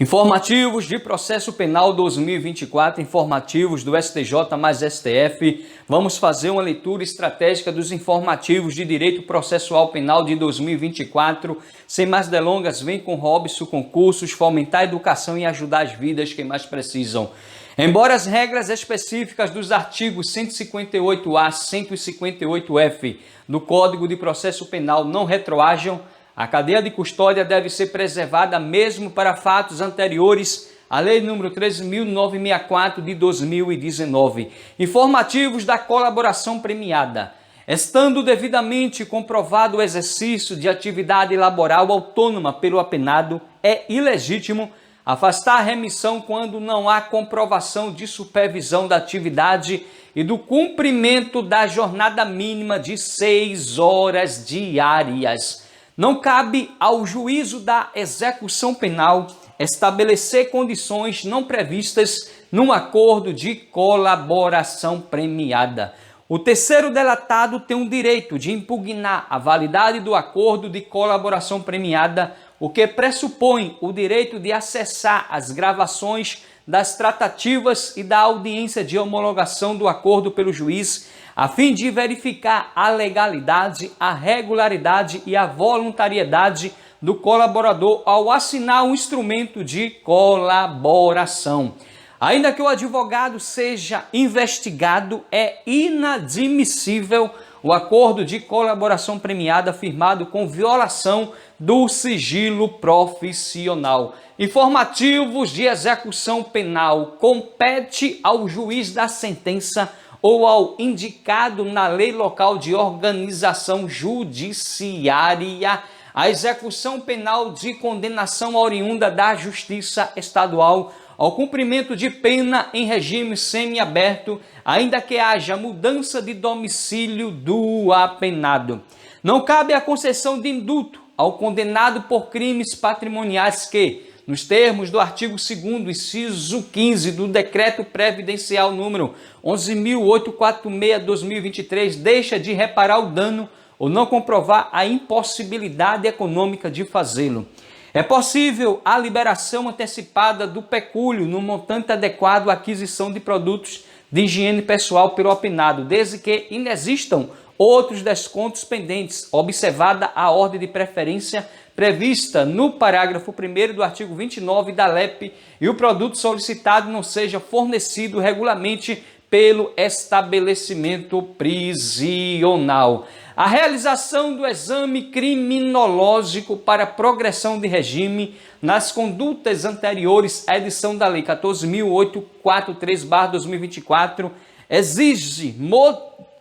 Informativos de Processo Penal 2024, informativos do STJ mais STF. Vamos fazer uma leitura estratégica dos informativos de Direito Processual Penal de 2024. Sem mais delongas, vem com Robson Concursos, fomentar a educação e ajudar as vidas que mais precisam. Embora as regras específicas dos artigos 158A e 158F do Código de Processo Penal não retroajam, a cadeia de custódia deve ser preservada mesmo para fatos anteriores à Lei nº 13.964 de 2019. Informativos da colaboração premiada. Estando devidamente comprovado o exercício de atividade laboral autônoma pelo apenado, é ilegítimo afastar a remissão quando não há comprovação de supervisão da atividade e do cumprimento da jornada mínima de 6 horas diárias. Não cabe ao juízo da execução penal estabelecer condições não previstas num acordo de colaboração premiada. O terceiro delatado tem o direito de impugnar a validade do acordo de colaboração premiada, o que pressupõe o direito de acessar as gravações das tratativas e da audiência de homologação do acordo pelo juiz, a fim de verificar a legalidade, a regularidade e a voluntariedade do colaborador ao assinar um instrumento de colaboração. Ainda que o advogado seja investigado, é inadmissível o acordo de colaboração premiada firmado com violação do sigilo profissional. Informativos de execução penal. Compete ao juiz da sentença ou ao indicado na lei local de organização judiciária a execução penal de condenação oriunda da Justiça Estadual ao cumprimento de pena em regime semiaberto, ainda que haja mudança de domicílio do apenado. Não cabe a concessão de indulto ao condenado por crimes patrimoniais que, nos termos do artigo 2º, inciso 15 do Decreto Previdencial número 11.846/2023, deixa de reparar o dano ou não comprovar a impossibilidade econômica de fazê-lo. É possível a liberação antecipada do pecúlio no montante adequado à aquisição de produtos de higiene pessoal pelo apenado, desde que inexistam outros descontos pendentes, observada a ordem de preferência prevista no parágrafo 1º do artigo 29 da LEP e o produto solicitado não seja fornecido regularmente pelo estabelecimento prisional. A realização do exame criminológico para progressão de regime nas condutas anteriores à edição da Lei 14.843/2024 exige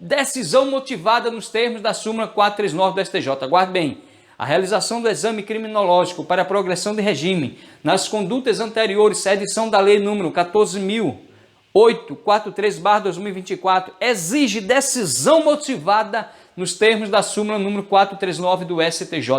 decisão motivada nos termos da súmula 439 do STJ. Aguarde bem. A realização do exame criminológico para progressão de regime nas condutas anteriores à edição da Lei número 14.843/2024 exige decisão motivada nos termos da súmula número 439 do STJ.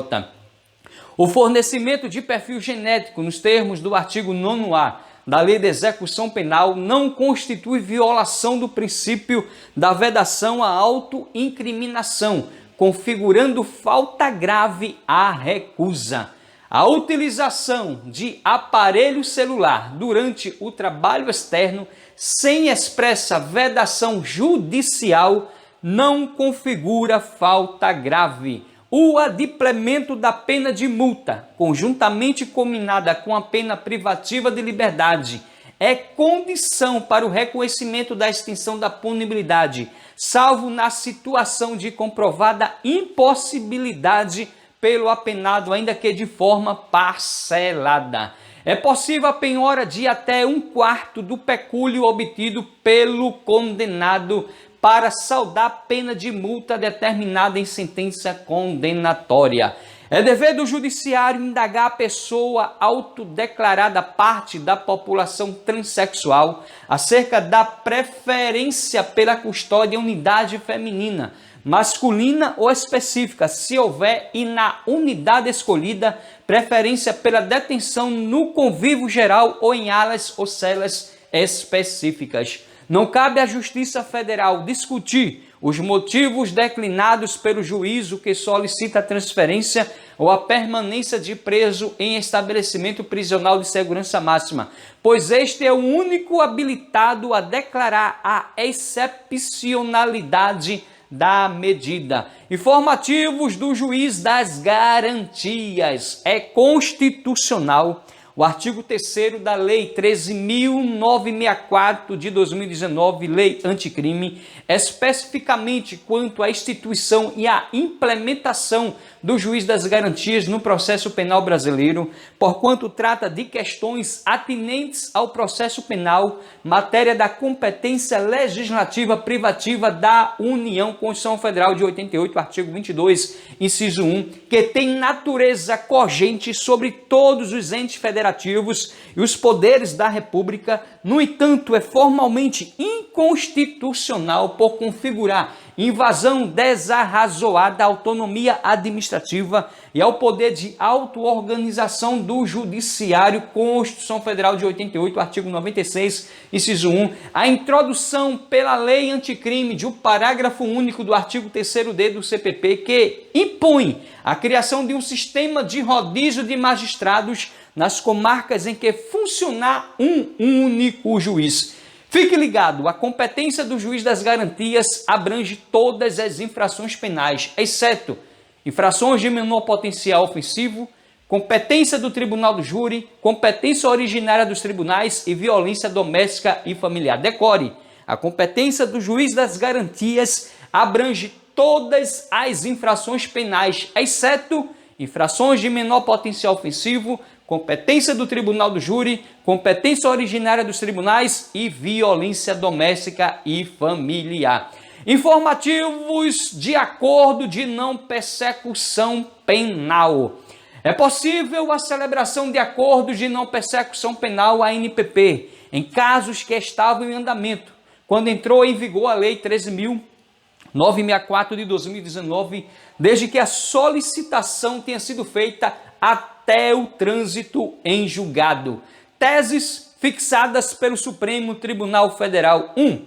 O fornecimento de perfil genético nos termos do artigo 9º da Lei de Execução Penal não constitui violação do princípio da vedação à autoincriminação, configurando falta grave à recusa. A utilização de aparelho celular durante o trabalho externo sem expressa vedação judicial não configura falta grave. O adimplemento da pena de multa, conjuntamente combinada com a pena privativa de liberdade, é condição para o reconhecimento da extinção da punibilidade, salvo na situação de comprovada impossibilidade pelo apenado, ainda que de forma parcelada. É possível a penhora de até 1/4 do pecúlio obtido pelo condenado para saldar pena de multa determinada em sentença condenatória. É dever do judiciário indagar a pessoa autodeclarada parte da população transexual acerca da preferência pela custódia em unidade feminina, masculina ou específica, se houver, e na unidade escolhida, preferência pela detenção no convívio geral ou em alas ou celas específicas. não cabe à Justiça Federal discutir os motivos declinados pelo juízo que solicita a transferência ou a permanência de preso em estabelecimento prisional de segurança máxima, pois este é o único habilitado a declarar a excepcionalidade da medida. Informativos do juiz das garantias. É constitucional o artigo 3º da Lei 13.964 de 2019, Lei Anticrime, especificamente quanto à instituição e à implementação do juiz das garantias no processo penal brasileiro, porquanto trata de questões atinentes ao processo penal, matéria da competência legislativa privativa da União, Constituição Federal de 88, artigo 22, inciso 1, que tem natureza cogente sobre todos os entes federativos e os poderes da República. No entanto, é formalmente inconstitucional por configurar invasão desarrazoada à autonomia administrativa e ao poder de auto-organização do Judiciário, Constituição Federal de 88, artigo 96, inciso 1, a introdução pela Lei Anticrime de um parágrafo único do artigo 3º-D do CPP que impõe a criação de um sistema de rodízio de magistrados nas comarcas em que funcionar um único juiz. Fique ligado, a competência do juiz das garantias abrange todas as infrações penais, exceto infrações de menor potencial ofensivo, competência do tribunal do júri, competência originária dos tribunais e violência doméstica e familiar. Decore, a competência do juiz das garantias abrange todas as infrações penais, exceto infrações de menor potencial ofensivo, competência do tribunal do júri, competência originária dos tribunais e violência doméstica e familiar. Informativos de acordo de não persecução penal. É possível a celebração de acordos de não persecução penal, ANPP, em casos que estavam em andamento, quando entrou em vigor a Lei 13.964 de 2019, desde que a solicitação tenha sido feita até o trânsito em julgado. Teses fixadas pelo Supremo Tribunal Federal. 1.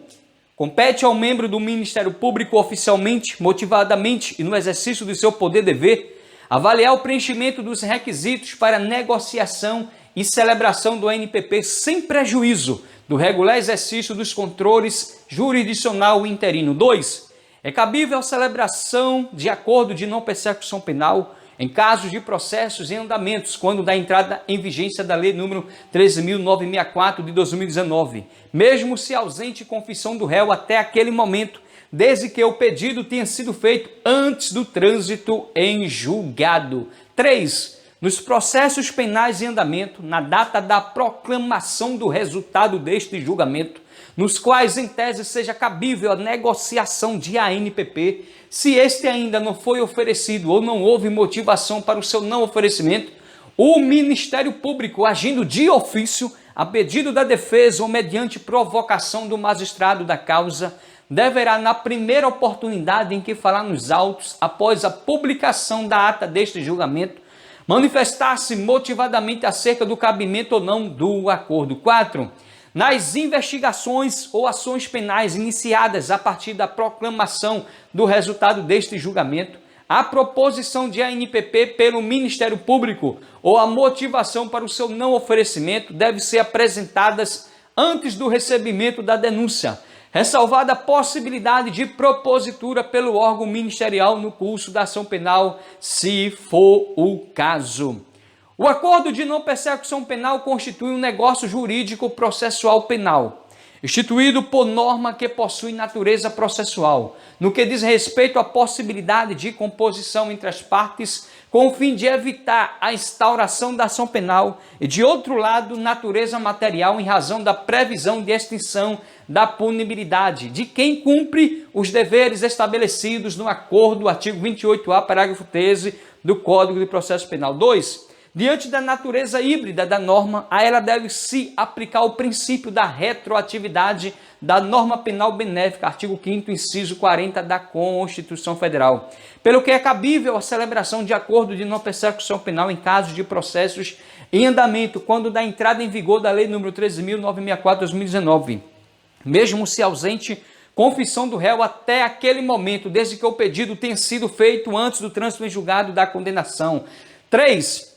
Compete ao membro do Ministério Público oficialmente, motivadamente e no exercício do seu poder-dever, avaliar o preenchimento dos requisitos para negociação e celebração do ANPP sem prejuízo do regular exercício dos controles jurisdicional e interino. 2. É cabível a celebração de acordo de não persecução penal em casos de processos em andamentos, quando da entrada em vigência da Lei nº 13.964 de 2019, mesmo se ausente confissão do réu até aquele momento, desde que o pedido tenha sido feito antes do trânsito em julgado. 3. Nos processos penais em andamento, na data da proclamação do resultado deste julgamento, nos quais em tese seja cabível a negociação de ANPP, se este ainda não foi oferecido ou não houve motivação para o seu não oferecimento, o Ministério Público, agindo de ofício, a pedido da defesa ou mediante provocação do magistrado da causa, deverá, na primeira oportunidade em que falar nos autos, após a publicação da ata deste julgamento, manifestar-se motivadamente acerca do cabimento ou não do acordo. 4. Nas investigações ou ações penais iniciadas a partir da proclamação do resultado deste julgamento, a proposição de ANPP pelo Ministério Público ou a motivação para o seu não oferecimento deve ser apresentadas antes do recebimento da denúncia, ressalvada a possibilidade de propositura pelo órgão ministerial no curso da ação penal, se for o caso. O acordo de não persecução penal constitui um negócio jurídico processual penal, instituído por norma que possui natureza processual, no que diz respeito à possibilidade de composição entre as partes, com o fim de evitar a instauração da ação penal, e de outro lado, natureza material em razão da previsão de extinção da punibilidade de quem cumpre os deveres estabelecidos no acordo, artigo 28A, parágrafo 13 do Código de Processo Penal. 2. Diante da natureza híbrida da norma, a ela deve se aplicar o princípio da retroatividade da norma penal benéfica, artigo 5º, inciso 40 da Constituição Federal, pelo que é cabível a celebração de acordo de não persecução penal em casos de processos em andamento, quando da entrada em vigor da Lei nº 13.964/2019. mesmo se ausente confissão do réu até aquele momento, desde que o pedido tenha sido feito antes do trânsito em julgado da condenação. 3.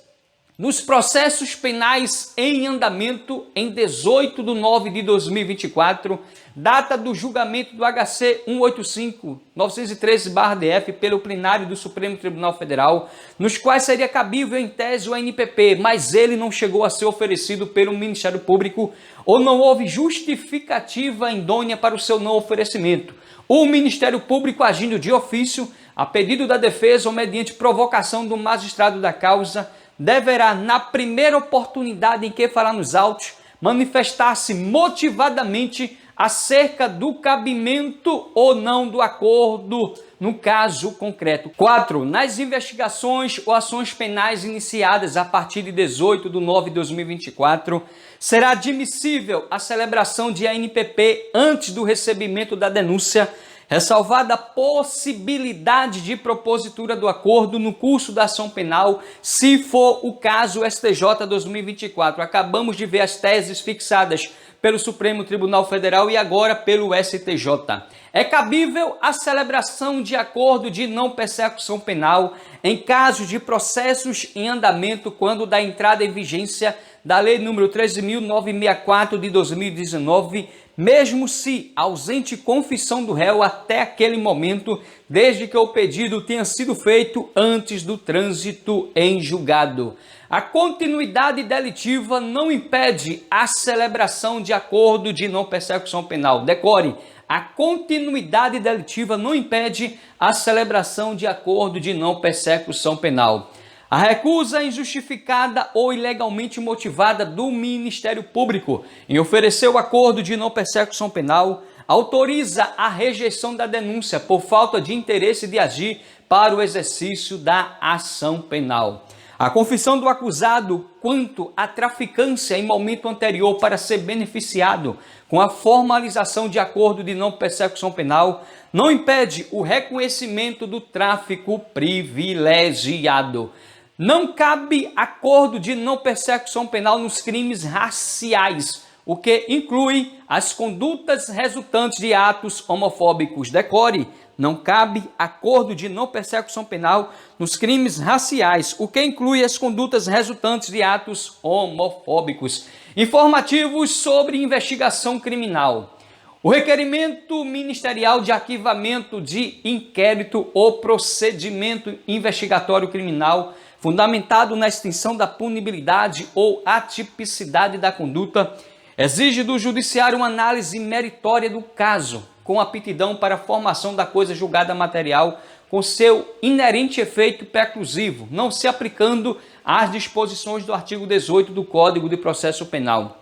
Nos processos penais em andamento em 18 de 9 de 2024, data do julgamento do HC 185-913/DF pelo plenário do Supremo Tribunal Federal, nos quais seria cabível em tese o ANPP, mas ele não chegou a ser oferecido pelo Ministério Público ou não houve justificativa idônea para o seu não oferecimento. O Ministério Público, agindo de ofício, a pedido da defesa ou mediante provocação do magistrado da causa, deverá, na primeira oportunidade em que falar nos autos, manifestar-se motivadamente acerca do cabimento ou não do acordo no caso concreto. 4. Nas investigações ou ações penais iniciadas a partir de 18 de 9 de 2024, será admissível a celebração de ANPP antes do recebimento da denúncia, ressalvada a possibilidade de propositura do acordo no curso da ação penal, se for o caso STJ 2024. Acabamos de ver as teses fixadas pelo Supremo Tribunal Federal e agora pelo STJ. É cabível a celebração de acordo de não persecução penal em casos de processos em andamento quando da entrada em vigência da Lei nº 13.964 de 2019, mesmo se ausente confissão do réu até aquele momento, desde que o pedido tenha sido feito antes do trânsito em julgado. A continuidade delitiva não impede a celebração de acordo de não persecução penal. Decore, a continuidade delitiva não impede a celebração de acordo de não persecução penal. A recusa injustificada ou ilegalmente motivada do Ministério Público em oferecer o acordo de não persecução penal autoriza a rejeição da denúncia por falta de interesse de agir para o exercício da ação penal. A confissão do acusado quanto à traficância em momento anterior para ser beneficiado com a formalização de acordo de não persecução penal não impede o reconhecimento do tráfico privilegiado. Não cabe acordo de não persecução penal nos crimes raciais, o que inclui as condutas resultantes de atos homofóbicos. Decore, não cabe acordo de não persecução penal nos crimes raciais, o que inclui as condutas resultantes de atos homofóbicos. Informativos sobre investigação criminal. O requerimento ministerial de arquivamento de inquérito ou procedimento investigatório criminal fundamentado na extinção da punibilidade ou atipicidade da conduta, exige do judiciário uma análise meritória do caso, com aptidão para a formação da coisa julgada material, com seu inerente efeito preclusivo, não se aplicando às disposições do artigo 18 do Código de Processo Penal.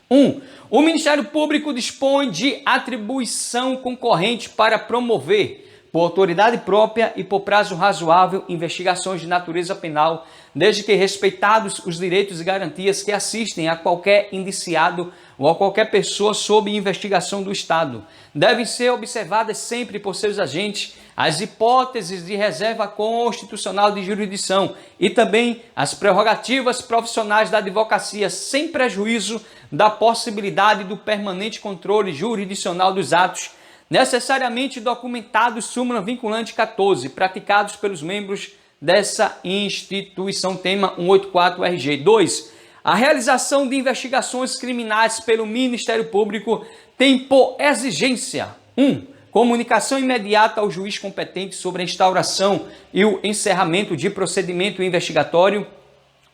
1. O Ministério Público dispõe de atribuição concorrente para promover, por autoridade própria e por prazo razoável, investigações de natureza penal, desde que respeitados os direitos e garantias que assistem a qualquer indiciado ou a qualquer pessoa sob investigação do Estado. Devem ser observadas sempre por seus agentes as hipóteses de reserva constitucional de jurisdição e também as prerrogativas profissionais da advocacia, sem prejuízo da possibilidade do permanente controle jurisdicional dos atos necessariamente documentados, súmula vinculante 14, praticados pelos membros dessa instituição, tema 184-RG. 2. A realização de investigações criminais pelo Ministério Público tem por exigência 1. Comunicação imediata ao juiz competente sobre a instauração e o encerramento de procedimento investigatório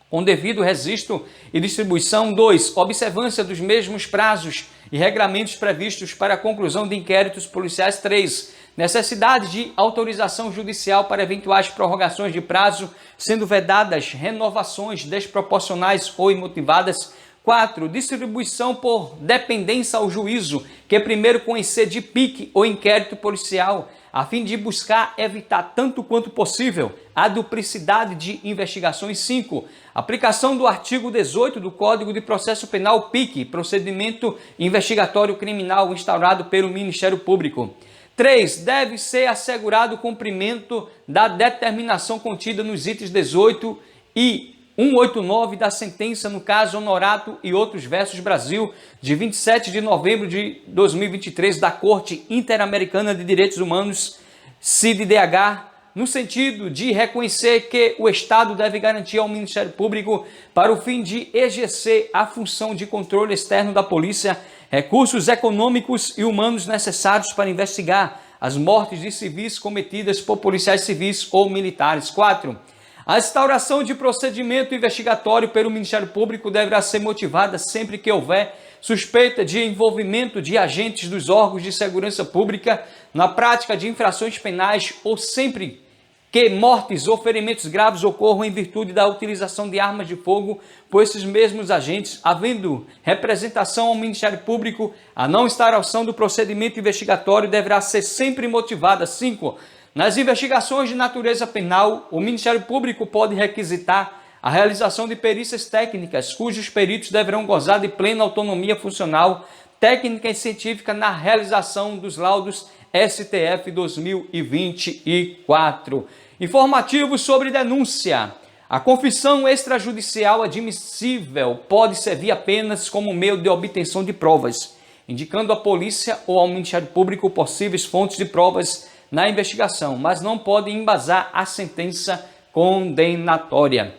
com devido registro e distribuição. 2. Observância dos mesmos prazos e regramentos previstos para a conclusão de inquéritos policiais. 3. Necessidade de autorização judicial para eventuais prorrogações de prazo, sendo vedadas renovações desproporcionais ou imotivadas. 4. Distribuição por dependência ao juízo, que primeiro conhecer de PIC ou inquérito policial, a fim de buscar evitar tanto quanto possível a duplicidade de investigações. 5. Aplicação do artigo 18 do Código de Processo Penal, PIC, procedimento investigatório criminal instaurado pelo Ministério Público. 3. Deve ser assegurado o cumprimento da determinação contida nos itens 18 e 189 da sentença no caso Honorato e outros versus Brasil, de 27 de novembro de 2023, da Corte Interamericana de Direitos Humanos, CIDDH, no sentido de reconhecer que o Estado deve garantir ao Ministério Público, para o fim de exercer a função de controle externo da polícia, recursos econômicos e humanos necessários para investigar as mortes de civis cometidas por policiais civis ou militares. 4. A instauração de procedimento investigatório pelo Ministério Público deverá ser motivada sempre que houver suspeita de envolvimento de agentes dos órgãos de segurança pública na prática de infrações penais ou sempre que mortes ou ferimentos graves ocorram em virtude da utilização de armas de fogo por esses mesmos agentes, havendo representação ao Ministério Público, a não instauração do procedimento investigatório deverá ser sempre motivada. 5. Nas investigações de natureza penal, o Ministério Público pode requisitar a realização de perícias técnicas, cujos peritos deverão gozar de plena autonomia funcional, técnica e científica na realização dos laudos STF 2024. Informativo sobre denúncia. A confissão extrajudicial admissível pode servir apenas como meio de obtenção de provas, indicando à polícia ou ao Ministério Público possíveis fontes de provas na investigação, mas não pode embasar a sentença condenatória.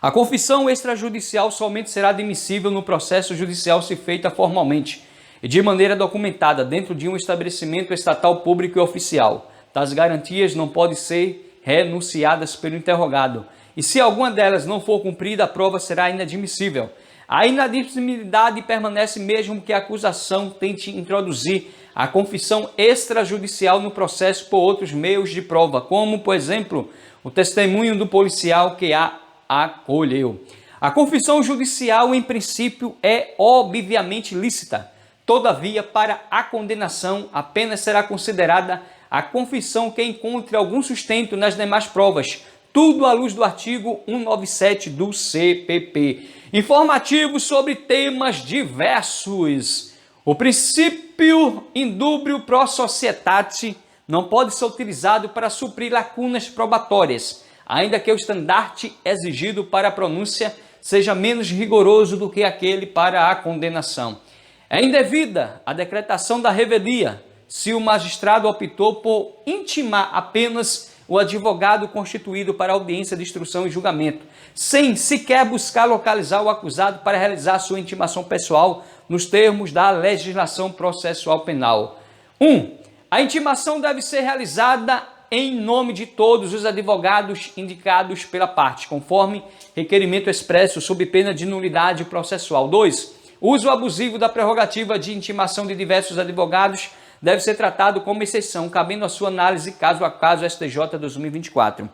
A confissão extrajudicial somente será admissível no processo judicial se feita formalmente e de maneira documentada dentro de um estabelecimento estatal público e oficial. Tais garantias não podem ser renunciadas pelo interrogado, e se alguma delas não for cumprida, a prova será inadmissível. A inadmissibilidade permanece mesmo que a acusação tente introduzir a confissão extrajudicial no processo por outros meios de prova, como, por exemplo, o testemunho do policial que a acolheu. A confissão judicial, em princípio, é obviamente lícita. Todavia, para a condenação, apenas será considerada a confissão que encontre algum sustento nas demais provas, tudo à luz do artigo 197 do CPP. Informativo sobre temas diversos. O princípio indubio pro societate não pode ser utilizado para suprir lacunas probatórias, ainda que o estandarte exigido para a pronúncia seja menos rigoroso do que aquele para a condenação. É indevida a decretação da revelia, se o magistrado optou por intimar apenas o advogado constituído para audiência de instrução e julgamento, sem sequer buscar localizar o acusado para realizar sua intimação pessoal nos termos da legislação processual penal. 1. A intimação deve ser realizada em nome de todos os advogados indicados pela parte, conforme requerimento expresso, sob pena de nulidade processual. 2. Uso abusivo da prerrogativa de intimação de diversos advogados deve ser tratado como exceção, cabendo a sua análise caso a caso STJ 2024.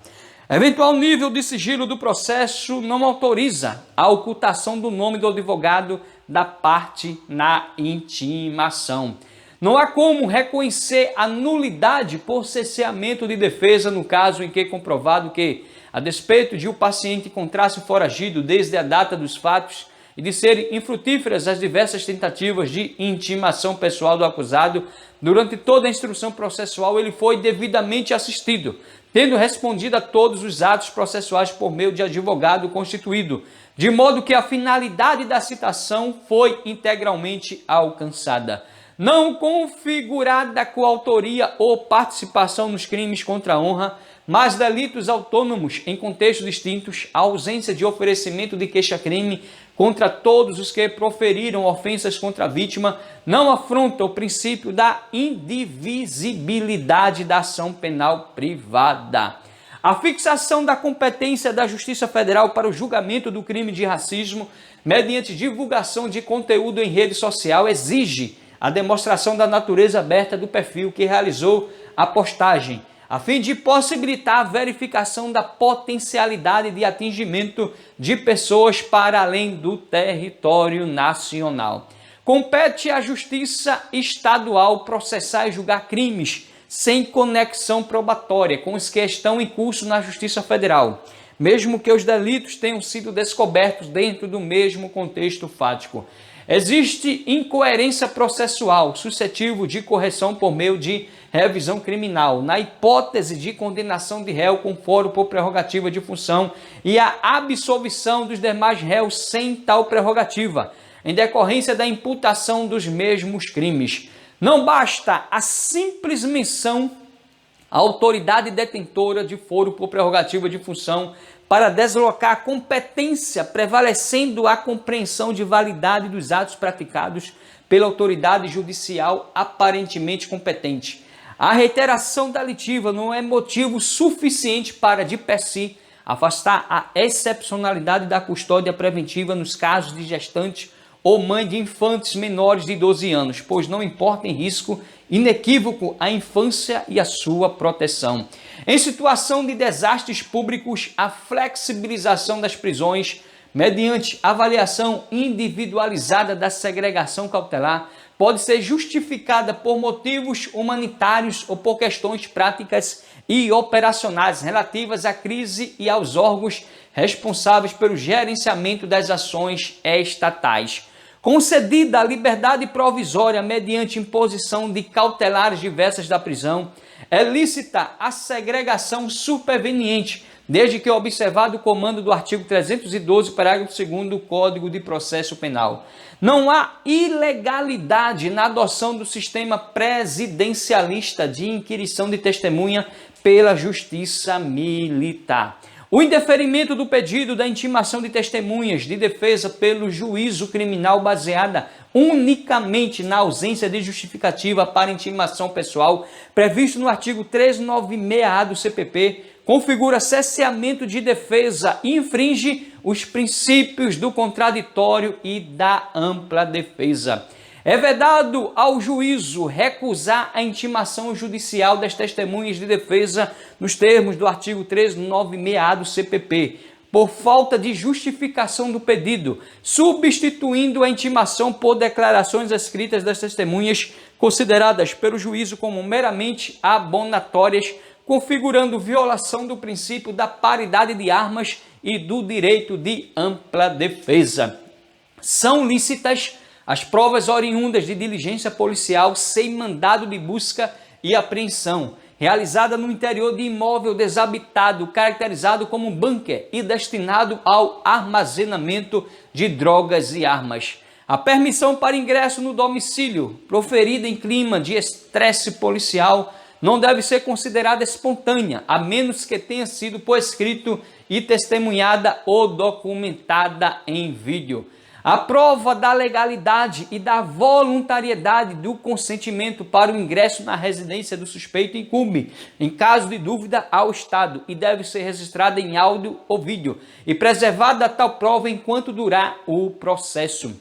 Eventual nível de sigilo do processo não autoriza a ocultação do nome do advogado da parte na intimação. Não há como reconhecer a nulidade por cesseamento de defesa no caso em que comprovado que, a despeito de o paciente encontrar-se foragido desde a data dos fatos e de serem infrutíferas as diversas tentativas de intimação pessoal do acusado, durante toda a instrução processual ele foi devidamente assistido, tendo respondido a todos os atos processuais por meio de advogado constituído, de modo que a finalidade da citação foi integralmente alcançada. Não configurada coautoria ou participação nos crimes contra a honra, mas delitos autônomos em contextos distintos, a ausência de oferecimento de queixa-crime contra todos os que proferiram ofensas contra a vítima não afronta o princípio da indivisibilidade da ação penal privada. A fixação da competência da Justiça Federal para o julgamento do crime de racismo mediante divulgação de conteúdo em rede social exige a demonstração da natureza aberta do perfil que realizou a postagem, a fim de possibilitar a verificação da potencialidade de atingimento de pessoas para além do território nacional. Compete à Justiça Estadual processar e julgar crimes sem conexão probatória com os que estão em curso na Justiça Federal, mesmo que os delitos tenham sido descobertos dentro do mesmo contexto fático. Existe incoerência processual suscetível de correção por meio de revisão criminal, na hipótese de condenação de réu com foro por prerrogativa de função e a absolvição dos demais réus sem tal prerrogativa, em decorrência da imputação dos mesmos crimes. Não basta a simples menção à autoridade detentora de foro por prerrogativa de função para deslocar a competência, prevalecendo a compreensão de validade dos atos praticados pela autoridade judicial aparentemente competente. A reiteração delitiva não é motivo suficiente para, de per si, afastar a excepcionalidade da custódia preventiva nos casos de gestante ou mãe de infantes menores de 12 anos, pois não importa em risco inequívoco a infância e a sua proteção. Em situação de desastres públicos, a flexibilização das prisões, mediante avaliação individualizada da segregação cautelar, pode ser justificada por motivos humanitários ou por questões práticas e operacionais relativas à crise e aos órgãos responsáveis pelo gerenciamento das ações estatais. Concedida a liberdade provisória mediante imposição de cautelares diversas da prisão, é lícita a segregação superveniente, desde que observado o comando do artigo 312, parágrafo 2º do Código de Processo Penal. Não há ilegalidade na adoção do sistema presidencialista de inquirição de testemunha pela Justiça Militar. O indeferimento do pedido da intimação de testemunhas de defesa pelo juízo criminal baseada unicamente na ausência de justificativa para intimação pessoal, previsto no artigo 396-A do CPP, configura cerceamento de defesa e infringe os princípios do contraditório e da ampla defesa. É vedado ao juízo recusar a intimação judicial das testemunhas de defesa nos termos do artigo 396-A do CPP, por falta de justificação do pedido, substituindo a intimação por declarações escritas das testemunhas consideradas pelo juízo como meramente abonatórias, configurando violação do princípio da paridade de armas e do direito de ampla defesa. São lícitas as provas oriundas de diligência policial sem mandado de busca e apreensão, realizada no interior de imóvel desabitado, caracterizado como bunker e destinado ao armazenamento de drogas e armas. A permissão para ingresso no domicílio, proferida em clima de estresse policial, não deve ser considerada espontânea, a menos que tenha sido por escrito e testemunhada ou documentada em vídeo. A prova da legalidade e da voluntariedade do consentimento para o ingresso na residência do suspeito incumbe, em caso de dúvida, ao Estado e deve ser registrada em áudio ou vídeo e preservada tal prova enquanto durar o processo.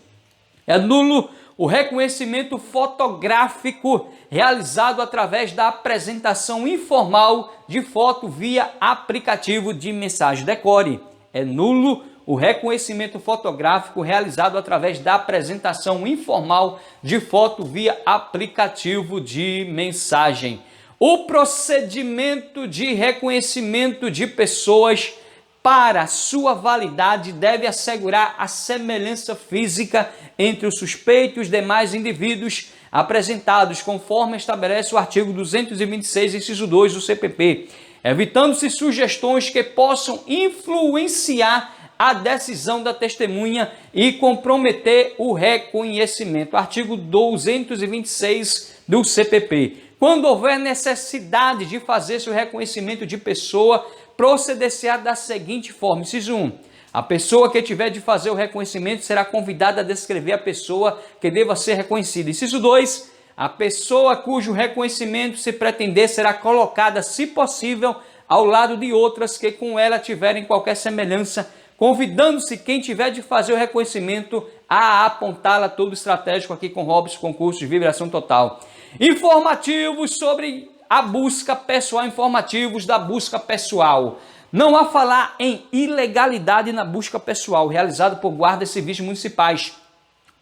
É nulo o reconhecimento fotográfico realizado através da apresentação informal de foto via aplicativo de mensagem. Decore, é nulo o reconhecimento fotográfico realizado através da apresentação informal de foto via aplicativo de mensagem. O procedimento de reconhecimento de pessoas, para sua validade, deve assegurar a semelhança física entre o suspeito e os demais indivíduos apresentados, conforme estabelece o artigo 226, inciso 2 do CPP, evitando-se sugestões que possam influenciar a decisão da testemunha e comprometer o reconhecimento. Artigo 226 do CPP. Quando houver necessidade de fazer-se o reconhecimento de pessoa, proceder-se-á da seguinte forma. Inciso 1. A pessoa que tiver de fazer o reconhecimento será convidada a descrever a pessoa que deva ser reconhecida. Inciso 2. A pessoa cujo reconhecimento se pretender será colocada, se possível, ao lado de outras que com ela tiverem qualquer semelhança, convidando-se quem tiver de fazer o reconhecimento a apontá-la todo estratégico aqui com Robson, concurso de vibração total. Informativos sobre a busca pessoal, informativos da busca pessoal. Não há falar em ilegalidade na busca pessoal realizada por guardas civis municipais,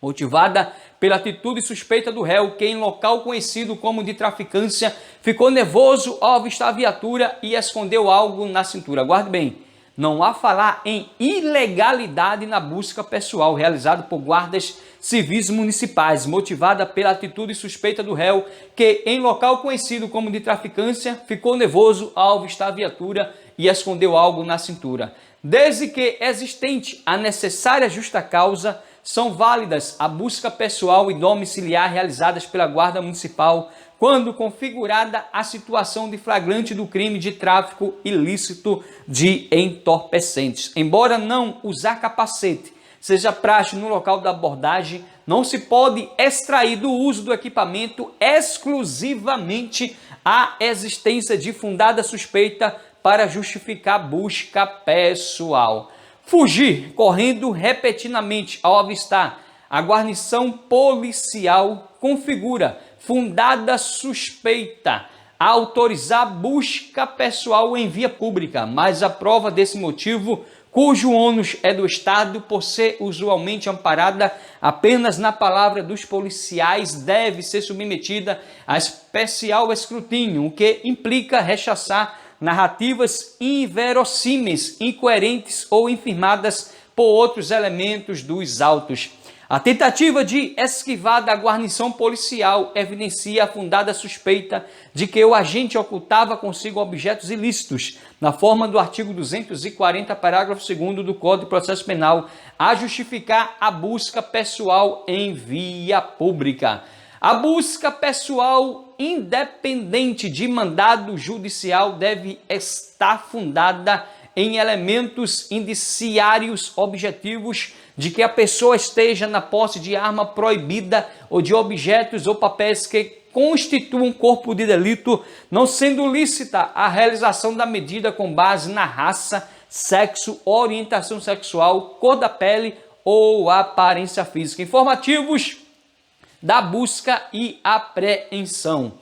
motivada pela atitude suspeita do réu, que em local conhecido como de traficância ficou nervoso ao avistar a viatura e escondeu algo na cintura. Guarde bem. não há falar em ilegalidade na busca pessoal realizada por guardas civis municipais, motivada pela atitude suspeita do réu, que em local conhecido como de traficância, ficou nervoso ao avistar a viatura e escondeu algo na cintura. Desde que existente a necessária justa causa, são válidas a busca pessoal e domiciliar realizadas pela Guarda Municipal, quando configurada a situação de flagrante do crime de tráfico ilícito de entorpecentes. Embora não usar capacete seja praxe no local da abordagem, não se pode extrair do uso do equipamento exclusivamente a existência de fundada suspeita para justificar busca pessoal. Fugir correndo repetidamente ao avistar a guarnição policial configura fundada suspeita a autorizar busca pessoal em via pública, mas a prova desse motivo, cujo ônus é do Estado, por ser usualmente amparada apenas na palavra dos policiais, deve ser submetida a especial escrutínio, o que implica rechaçar narrativas inverossímeis, incoerentes ou infirmadas por outros elementos dos autos. A tentativa de esquivar da guarnição policial evidencia a fundada suspeita de que o agente ocultava consigo objetos ilícitos, na forma do artigo 240, parágrafo 2º do Código de Processo Penal, a justificar a busca pessoal em via pública. A busca pessoal, independente de mandado judicial, deve estar fundada em elementos indiciários objetivos de que a pessoa esteja na posse de arma proibida ou de objetos ou papéis que constituam corpo de delito, não sendo lícita a realização da medida com base na raça, sexo, orientação sexual, cor da pele ou aparência física. Informativos da busca e apreensão.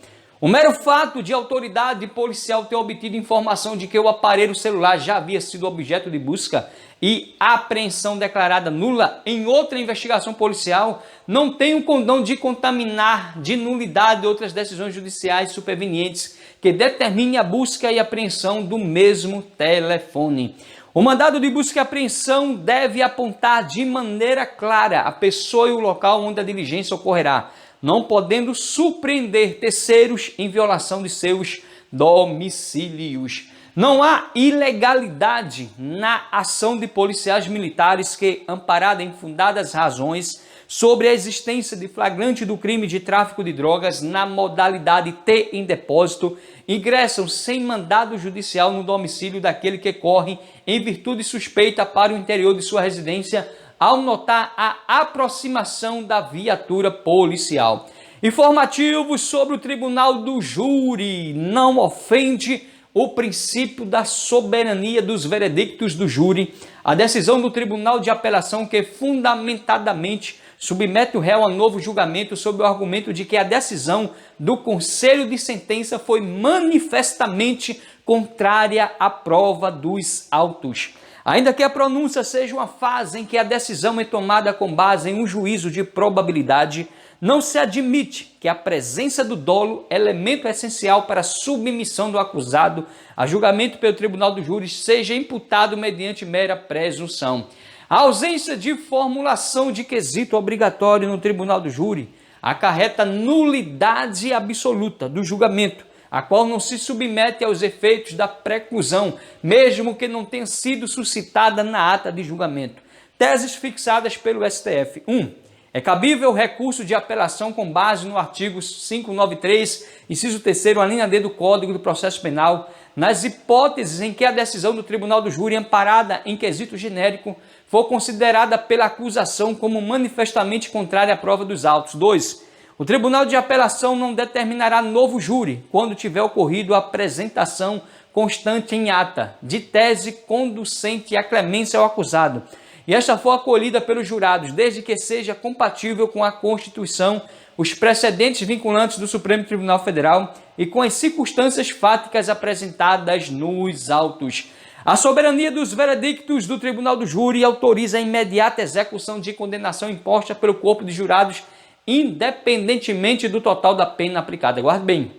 O mero fato de a autoridade policial ter obtido informação de que o aparelho celular já havia sido objeto de busca e apreensão declarada nula em outra investigação policial não tem o condão de contaminar de nulidade outras decisões judiciais supervenientes que determinem a busca e apreensão do mesmo telefone. O mandado de busca e apreensão deve apontar de maneira clara a pessoa e o local onde a diligência ocorrerá, não podendo surpreender terceiros em violação de seus domicílios. Não há ilegalidade na ação de policiais militares que, amparada em fundadas razões sobre a existência de flagrante do crime de tráfico de drogas na modalidade T em depósito, ingressam sem mandado judicial no domicílio daquele que corre em virtude suspeita para o interior de sua residência ao notar a aproximação da viatura policial. Informativos sobre o Tribunal do Júri. Não ofende o princípio da soberania dos veredictos do júri, a decisão do Tribunal de Apelação que fundamentadamente submete o réu a novo julgamento sob o argumento de que a decisão do Conselho de Sentença foi manifestamente contrária à prova dos autos. Ainda que a pronúncia seja uma fase em que a decisão é tomada com base em um juízo de probabilidade, não se admite que a presença do dolo, elemento essencial para a submissão do acusado a julgamento pelo Tribunal do Júri, seja imputado mediante mera presunção. A ausência de formulação de quesito obrigatório no Tribunal do Júri acarreta nulidade absoluta do julgamento, a qual não se submete aos efeitos da preclusão, mesmo que não tenha sido suscitada na ata de julgamento. Teses fixadas pelo STF. 1. É cabível o recurso de apelação com base no artigo 593, inciso 3º, a linha D do Código do Processo Penal, nas hipóteses em que a decisão do Tribunal do Júri, amparada em quesito genérico, for considerada pela acusação como manifestamente contrária à prova dos autos. 2. O Tribunal de Apelação não determinará novo júri quando tiver ocorrido a apresentação constante em ata de tese conducente à clemência ao acusado, e esta for acolhida pelos jurados, desde que seja compatível com a Constituição, os precedentes vinculantes do Supremo Tribunal Federal e com as circunstâncias fáticas apresentadas nos autos. A soberania dos veredictos do Tribunal do Júri autoriza a imediata execução de condenação imposta pelo corpo de jurados, independentemente do total da pena aplicada. Guarde bem,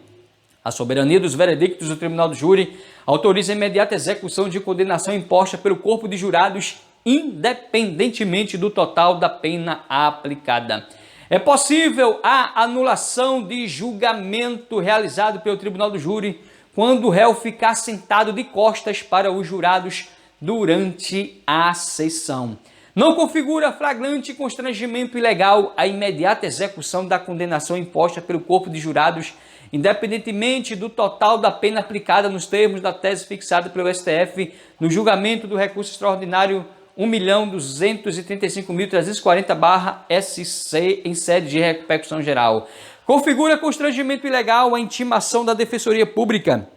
a soberania dos veredictos do Tribunal do Júri autoriza a imediata execução de condenação imposta pelo corpo de jurados, independentemente do total da pena aplicada. É possível a anulação de julgamento realizado pelo tribunal do júri quando o réu ficar sentado de costas para os jurados durante a sessão. Não configura flagrante constrangimento ilegal a imediata execução da condenação imposta pelo corpo de jurados, independentemente do total da pena aplicada nos termos da tese fixada pelo STF no julgamento do recurso extraordinário 1.235.340/SC em sede de repercussão geral. Configura constrangimento ilegal a intimação da Defensoria Pública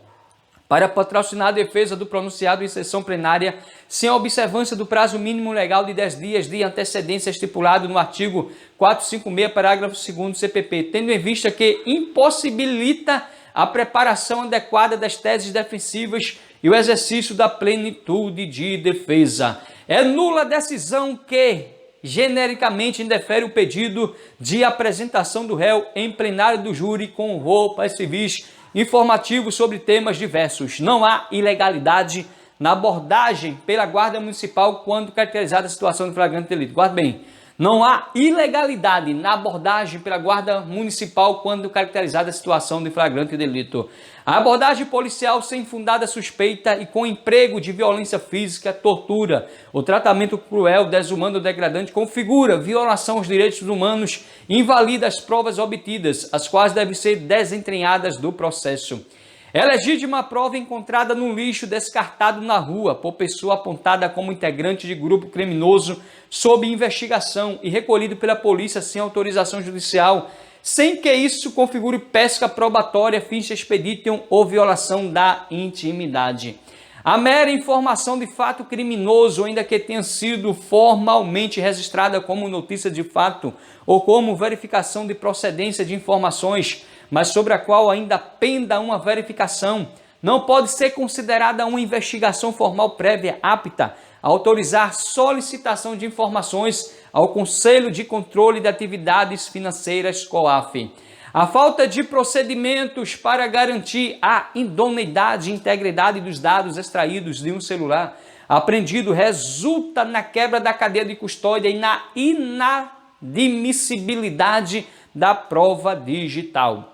para patrocinar a defesa do pronunciado em sessão plenária sem a observância do prazo mínimo legal de 10 dias de antecedência estipulado no artigo 456, parágrafo 2º do CPP, tendo em vista que impossibilita a preparação adequada das teses defensivas e o exercício da plenitude de defesa. É nula a decisão que genericamente indefere o pedido de apresentação do réu em plenário do júri com roupas civis informativos sobre temas diversos. Não há ilegalidade na abordagem pela Guarda Municipal quando caracterizada a situação de flagrante delito. Guarda bem, não há ilegalidade na abordagem pela Guarda Municipal quando caracterizada a situação de flagrante delito. A abordagem policial sem fundada suspeita e com emprego de violência física, tortura, ou tratamento cruel, desumano ou degradante configura violação aos direitos humanos e invalida as provas obtidas, as quais devem ser desentranhadas do processo. É legítima a prova encontrada no lixo descartado na rua por pessoa apontada como integrante de grupo criminoso sob investigação e recolhido pela polícia sem autorização judicial, sem que isso configure pesca probatória, ficha expeditium ou violação da intimidade. A mera informação de fato criminoso, ainda que tenha sido formalmente registrada como notícia de fato ou como verificação de procedência de informações, mas sobre a qual ainda penda uma verificação, não pode ser considerada uma investigação formal prévia apta a autorizar solicitação de informações ao Conselho de Controle de Atividades Financeiras, COAF. A falta de procedimentos para garantir a idoneidade e integridade dos dados extraídos de um celular apreendido resulta na quebra da cadeia de custódia e na inadmissibilidade da prova digital.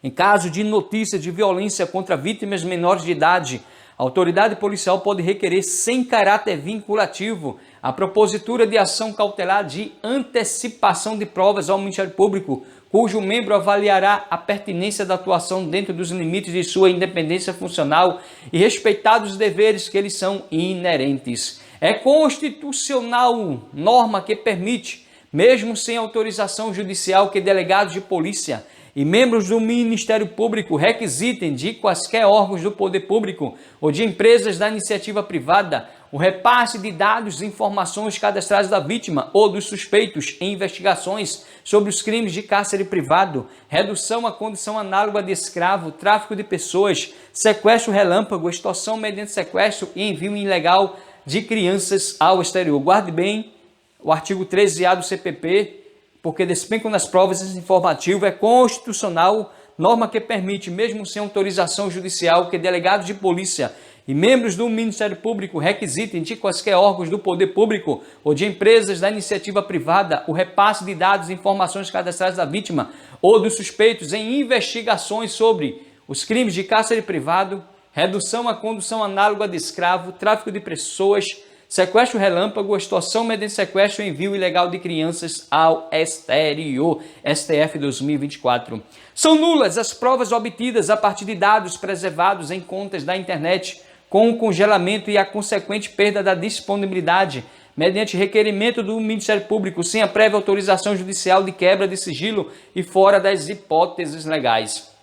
Em caso de notícia de violência contra vítimas menores de idade, a autoridade policial pode requerer sem caráter vinculativo a propositura de ação cautelar de antecipação de provas ao Ministério Público, cujo membro avaliará a pertinência da atuação dentro dos limites de sua independência funcional e respeitados os deveres que lhes são inerentes. É constitucional norma que permite, mesmo sem autorização judicial, que delegados de polícia e membros do Ministério Público requisitem de quaisquer órgãos do poder público ou de empresas da iniciativa privada o repasse de dados e informações cadastrais da vítima ou dos suspeitos em investigações sobre os crimes de cárcere privado, redução à condição análoga de escravo, tráfico de pessoas, sequestro relâmpago, extorsão mediante sequestro e envio ilegal de crianças ao exterior. Guarde bem o artigo 13A do CPP, porque despencam nas provas esse informativo é constitucional, norma que permite, mesmo sem autorização judicial, que delegados de polícia e membros do Ministério Público requisitem de quaisquer órgãos do poder público ou de empresas da iniciativa privada o repasse de dados e informações cadastrais da vítima ou dos suspeitos em investigações sobre os crimes de cárcere privado, redução à condução análoga de escravo, tráfico de pessoas, sequestro relâmpago, extorsão mediante sequestro e envio ilegal de crianças ao exterior, STF 2024. São nulas as provas obtidas a partir de dados preservados em contas da internet, com o congelamento e a consequente perda da disponibilidade, mediante requerimento do Ministério Público, sem a prévia autorização judicial de quebra de sigilo e fora das hipóteses legais.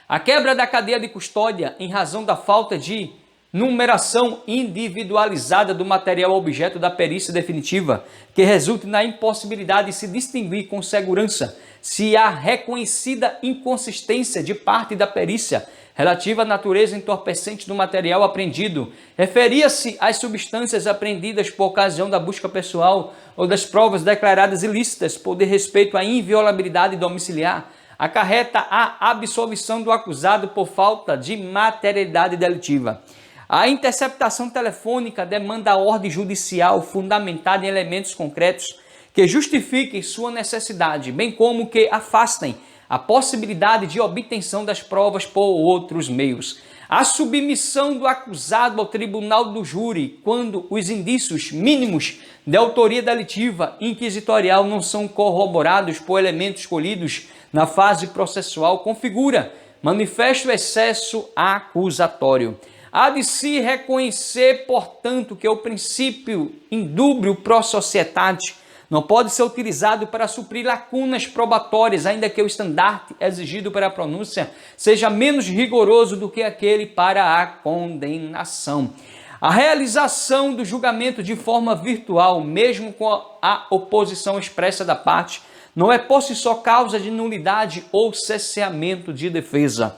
A quebra da cadeia de custódia em razão da falta de numeração individualizada do material objeto da perícia definitiva, que resulte na impossibilidade de se distinguir com segurança se há reconhecida inconsistência de parte da perícia relativa à natureza entorpecente do material apreendido, referia-se às substâncias apreendidas por ocasião da busca pessoal ou das provas declaradas ilícitas por de respeito à inviolabilidade domiciliar, acarreta a absolvição do acusado por falta de materialidade delitiva. A interceptação telefônica demanda a ordem judicial fundamentada em elementos concretos que justifiquem sua necessidade, bem como que afastem a possibilidade de obtenção das provas por outros meios. A submissão do acusado ao tribunal do júri, quando os indícios mínimos de autoria delitiva inquisitorial não são corroborados por elementos escolhidos na fase processual, configura manifesto excesso acusatório. Há de se reconhecer, portanto, que o princípio indúbio pro societate não pode ser utilizado para suprir lacunas probatórias, ainda que o estandarte exigido para a pronúncia seja menos rigoroso do que aquele para a condenação. A realização do julgamento de forma virtual, mesmo com a oposição expressa da parte, não é por si só causa de nulidade ou cesseamento de defesa.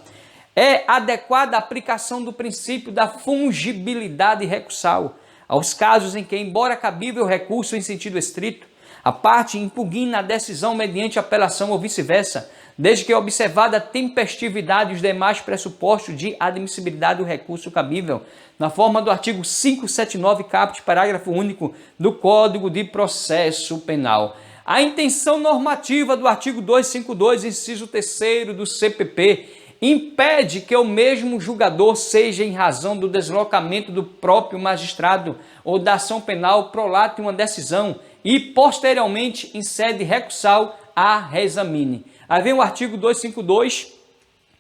É adequada a aplicação do princípio da fungibilidade recursal aos casos em que, embora cabível recurso em sentido estrito, a parte impugna a decisão mediante apelação ou vice-versa, desde que observada a tempestividade e os demais pressupostos de admissibilidade do recurso cabível, na forma do artigo 579, caput, parágrafo único do Código de Processo Penal. A intenção normativa do artigo 252, inciso 3º do CPP, impede que o mesmo julgador seja, em razão do deslocamento do próprio magistrado ou da ação penal, prolate uma decisão e, posteriormente, em sede recursal, a reexamine. Aí vem o artigo 252,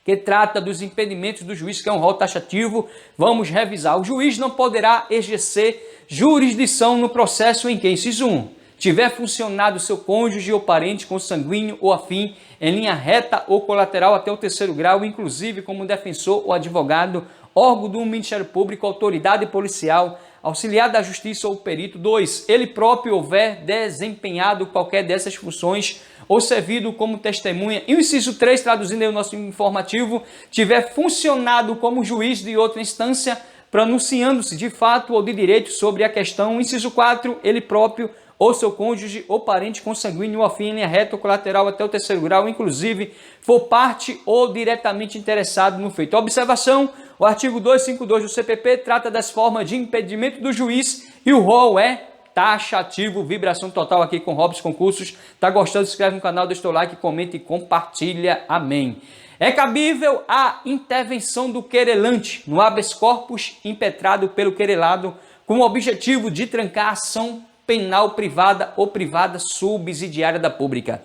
que trata dos impedimentos do juiz, que é um rol taxativo. Vamos revisar. O juiz não poderá exercer jurisdição no processo em que, inciso 1, tiver funcionado seu cônjuge ou parente consanguíneo ou afim em linha reta ou colateral até o 3º grau, inclusive como defensor ou advogado, órgão do Ministério Público, autoridade policial, auxiliar da justiça ou perito. 2. Ele próprio houver desempenhado qualquer dessas funções ou servido como testemunha. E o inciso 3, traduzindo aí o nosso informativo, tiver funcionado como juiz de outra instância, pronunciando-se de fato ou de direito sobre a questão. Inciso 4, ele próprio ou seu cônjuge ou parente consanguíneo ou afim em linha reta ou colateral até o 3º grau, inclusive for parte ou diretamente interessado no feito. Observação: o artigo 252 do CPP trata das formas de impedimento do juiz e o rol é taxativo. Vibração total aqui com Robson Concursos. Tá gostando? Se inscreve no canal, deixa o like, comenta e compartilha. Amém. É cabível a intervenção do querelante no habeas corpus impetrado pelo querelado com o objetivo de trancar a ação penal privada ou privada subsidiária da pública.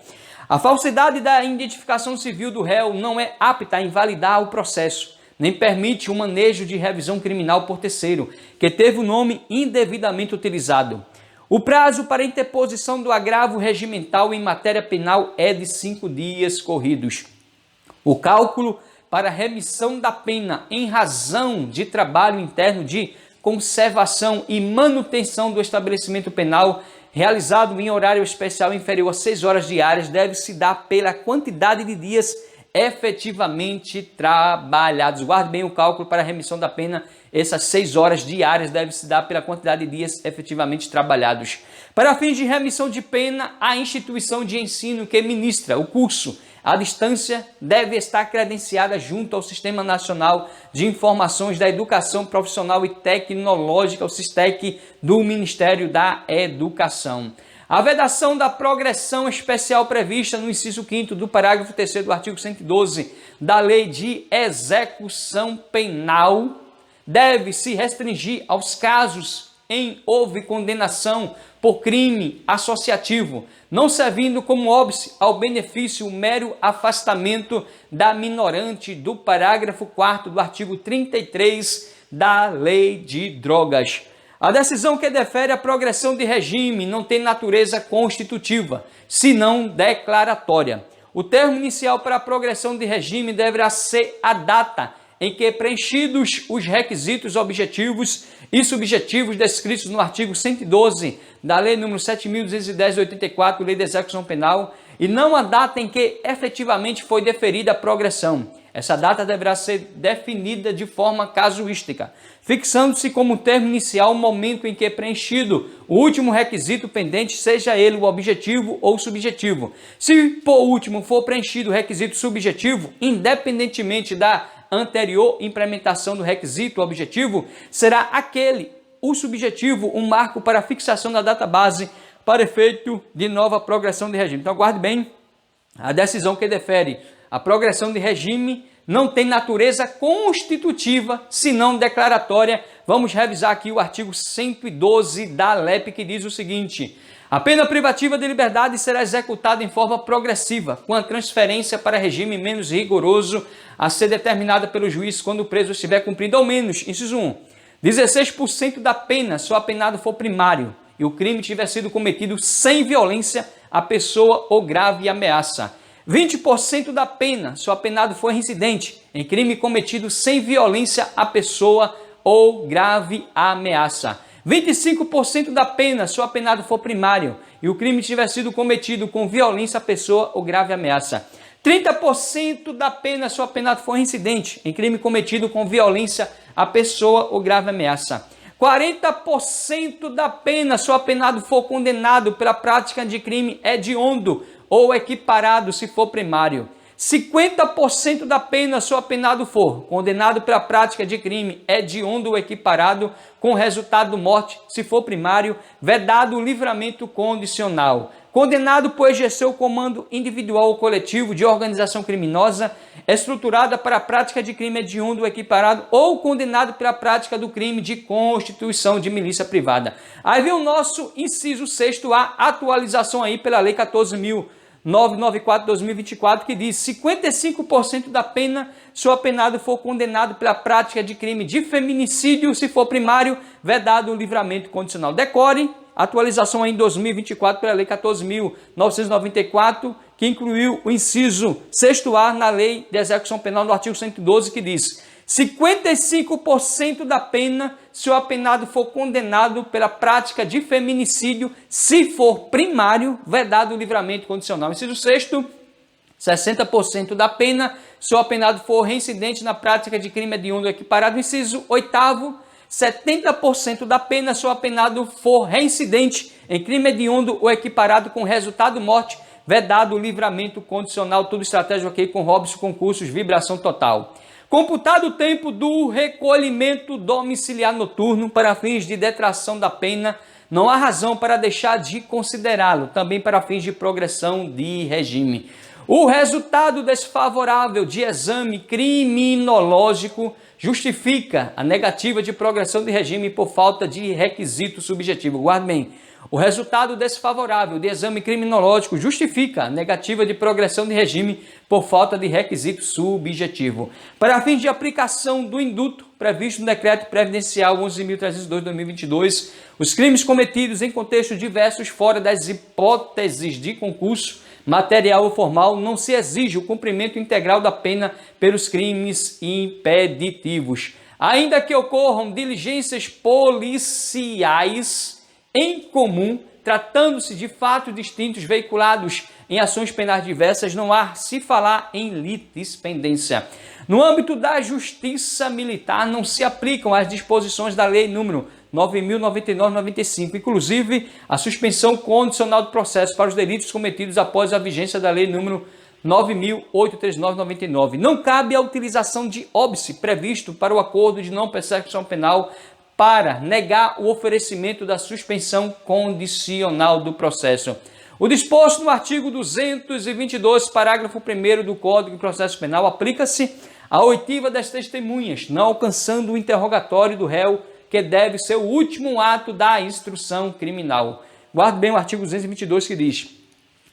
A falsidade da identificação civil do réu não é apta a invalidar o processo, nem permite o manejo de revisão criminal por terceiro, que teve o nome indevidamente utilizado. O prazo para interposição do agravo regimental em matéria penal é de 5 dias corridos. O cálculo para remissão da pena em razão de trabalho interno de conservação e manutenção do estabelecimento penal realizado em horário especial inferior a 6 horas diárias deve se dar pela quantidade de dias efetivamente trabalhados. Guarde bem o cálculo para a remissão da pena. Essas 6 horas diárias devem se dar pela quantidade de dias efetivamente trabalhados. Para fins de remissão de pena, a instituição de ensino que ministra o curso à distância deve estar credenciada junto ao Sistema Nacional de Informações da Educação Profissional e Tecnológica, o SISTEC, do Ministério da Educação. A vedação da progressão especial prevista no inciso 5º do parágrafo 3º do artigo 112 da Lei de Execução Penal deve se restringir aos casos em houve condenação por crime associativo, não servindo como óbice ao benefício o mero afastamento da minorante do parágrafo 4º do artigo 33 da Lei de Drogas. A decisão que defere a progressão de regime não tem natureza constitutiva, senão declaratória. O termo inicial para a progressão de regime deverá ser a data em que, preenchidos os requisitos objetivos e subjetivos descritos no artigo 112 da Lei nº 7.210 de 84, Lei de Execução Penal, e não a data em que efetivamente foi deferida a progressão. Essa data deverá ser definida de forma casuística, fixando-se como termo inicial o momento em que é preenchido o último requisito pendente, seja ele o objetivo ou subjetivo. Se por último for preenchido o requisito subjetivo, independentemente da anterior implementação do requisito objetivo, será aquele, o subjetivo, um marco para a fixação da data base para efeito de nova progressão de regime. Então, guarde bem a decisão que defere a progressão de regime não tem natureza constitutiva, senão declaratória. Vamos revisar aqui o artigo 112 da LEP, que diz o seguinte: a pena privativa de liberdade será executada em forma progressiva, com a transferência para regime menos rigoroso a ser determinada pelo juiz quando o preso estiver cumprindo ao menos, inciso 1, 16% da pena se o apenado for primário e o crime tiver sido cometido sem violência à pessoa ou grave ameaça. 20% da pena se o apenado for reincidente em crime cometido sem violência à pessoa ou grave ameaça. 25% da pena se o apenado for primário e o crime tiver sido cometido com violência à pessoa ou grave ameaça. 30% da pena se o apenado for reincidente em crime cometido com violência à pessoa ou grave ameaça. 40% da pena se o apenado for condenado pela prática de crime hediondo ou equiparado se for primário. 50% da pena se o apenado for condenado pela prática de crime hediondo ou equiparado com resultado morte se for primário, vedado o livramento condicional. Condenado por exercer o comando individual ou coletivo de organização criminosa estruturada para a prática de crime hediondo ou equiparado ou condenado pela prática do crime de constituição de milícia privada. Aí vem o nosso inciso 6º, a atualização aí pela Lei 14.994/2024, que diz 55% da pena se o apenado for condenado pela prática de crime de feminicídio se for primário, vedado o livramento condicional. Decore, atualização em 2024 pela Lei 14.994, que incluiu o inciso 6º na Lei de Execução Penal no artigo 112, que diz 55% da pena se o apenado for condenado pela prática de feminicídio se for primário, vedado o livramento condicional. Inciso 6º, 60% da pena se o apenado for reincidente na prática de crime hediondo equiparado. Inciso 8º, 70% da pena se o apenado for reincidente em crime hediondo ou equiparado com resultado morte, vedado o livramento condicional. Tudo estratégico aqui com Robson Concursos, vibração total. Computado o tempo do recolhimento domiciliar noturno para fins de detração da pena, não há razão para deixar de considerá-lo, também para fins de progressão de regime. O resultado desfavorável de exame criminológico justifica a negativa de progressão de regime por falta de requisito subjetivo. Guarde bem. O resultado desfavorável de exame criminológico justifica a negativa de progressão de regime por falta de requisito subjetivo. Para fins de aplicação do induto previsto no Decreto Previdencial 11.302/2022, os crimes cometidos em contextos diversos fora das hipóteses de concurso material ou formal, não se exige o cumprimento integral da pena pelos crimes impeditivos. Ainda que ocorram diligências policiais em comum, tratando-se de fatos distintos veiculados em ações penais diversas, não há se falar em litispendência. No âmbito da justiça militar, não se aplicam as disposições da Lei número 9.099/95, inclusive a suspensão condicional do processo para os delitos cometidos após a vigência da Lei número 9.839/99. Não cabe a utilização de óbice previsto para o acordo de não persecução penal para negar o oferecimento da suspensão condicional do processo. O disposto no artigo 222, parágrafo 1º do Código de Processo Penal aplica-se à oitiva das testemunhas, não alcançando o interrogatório do réu, que deve ser o último ato da instrução criminal. Guarde bem o artigo 222, que diz: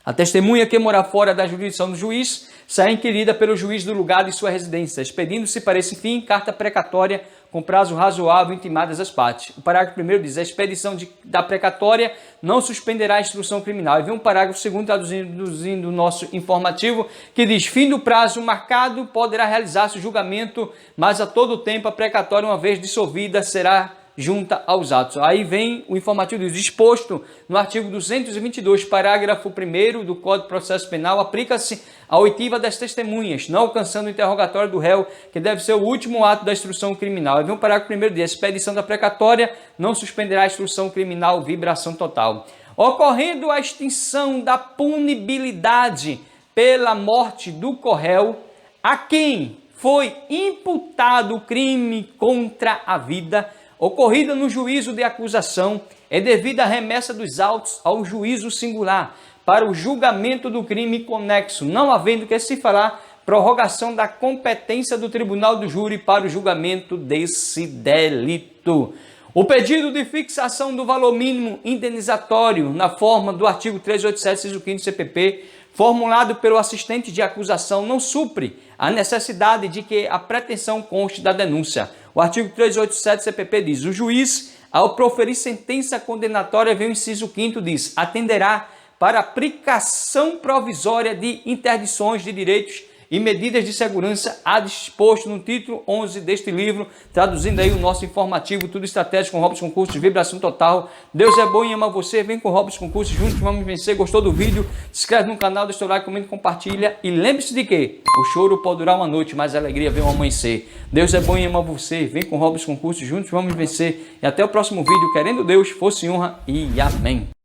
a testemunha que morar fora da jurisdição do juiz será inquirida pelo juiz do lugar de sua residência, expedindo-se para esse fim carta precatória com prazo razoável intimadas as partes. O parágrafo 1º diz: a expedição da precatória não suspenderá a instrução criminal. E vem um parágrafo 2º traduzindo o nosso informativo, que diz: fim do prazo marcado, poderá realizar-se o julgamento, mas a todo tempo a precatória, uma vez dissolvida, será junta aos atos. Aí vem o informativo diz, disposto no artigo 222, parágrafo 1º do Código de Processo Penal, aplica-se a oitiva das testemunhas, não alcançando o interrogatório do réu, que deve ser o último ato da instrução criminal. Aí vem o parágrafo 1º diz, expedição da precatória não suspenderá a instrução criminal, vibração total. Ocorrendo a extinção da punibilidade pela morte do corréu, a quem foi imputado o crime contra a vida, ocorrida no juízo de acusação, é devida a remessa dos autos ao juízo singular, para o julgamento do crime conexo, não havendo que se falar prorrogação da competência do tribunal do júri para o julgamento desse delito. O pedido de fixação do valor mínimo indenizatório na forma do artigo 387, inciso 5º do CPP, formulado pelo assistente de acusação, não supre a necessidade de que a pretensão conste da denúncia. O artigo 387 do CPP diz, o juiz, ao proferir sentença condenatória, vem o inciso 5º, diz, atenderá para aplicação provisória de interdições de direitos e medidas de segurança a disposto no título 11 deste livro, traduzindo aí o nosso informativo, tudo estratégico com Robson Cursos, vibração total. Deus é bom e ama você, vem com Robson Cursos, juntos vamos vencer. Gostou do vídeo? Se inscreve no canal, deixa o like, comenta, compartilha e lembre-se de que o choro pode durar uma noite, mas a alegria vem ao amanhecer. Deus é bom e ama você, vem com Robson Cursos, juntos vamos vencer e até o próximo vídeo, querendo Deus, força e honra e amém.